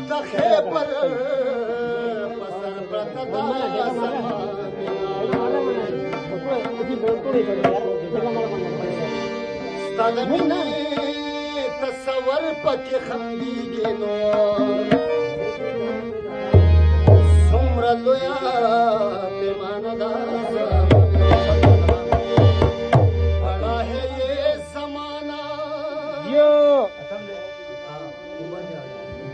तखे पर पसर प्रतदा स्तदमिनी तसवर पके खंदी गेनो सुम्र लोया बेमानदा बड़ा है ये जमाना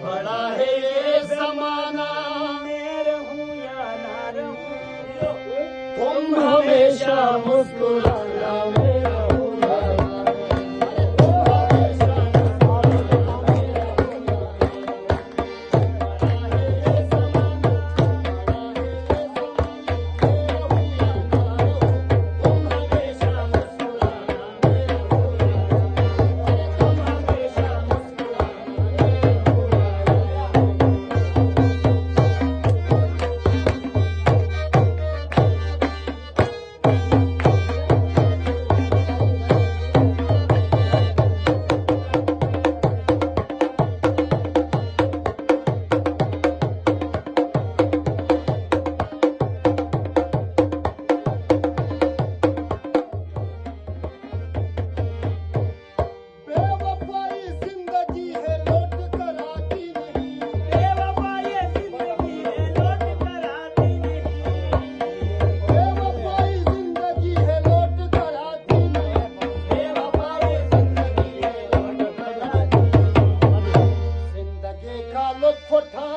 बड़ा है ये जमाना मेरे हूँ या ना रहूं तुम हमेशा मुस्कुराना मेरा हूँ या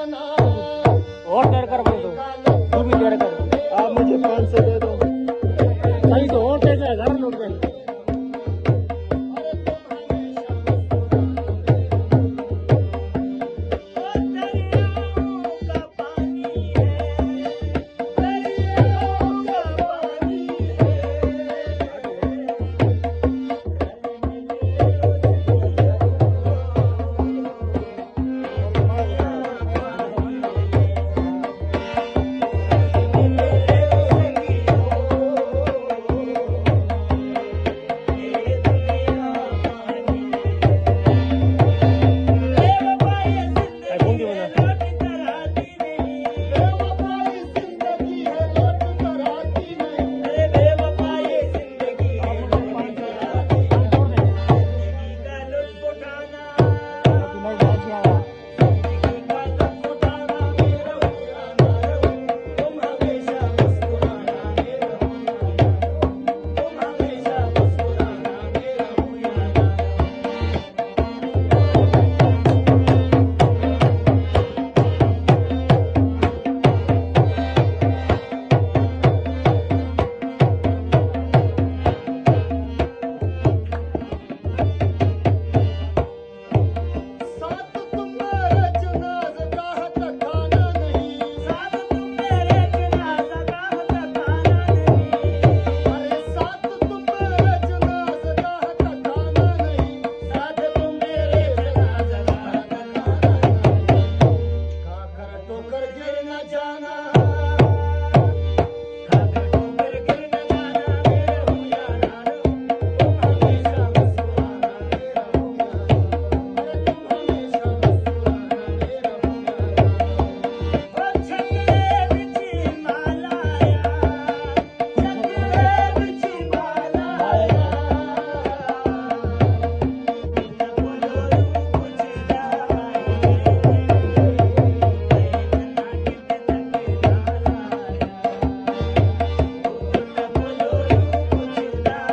ना और देर कर बोल दो, तू भी देर कर। आप मुझे 500 दे दो। सही तो और कैसे 1000 नोट पे दरिया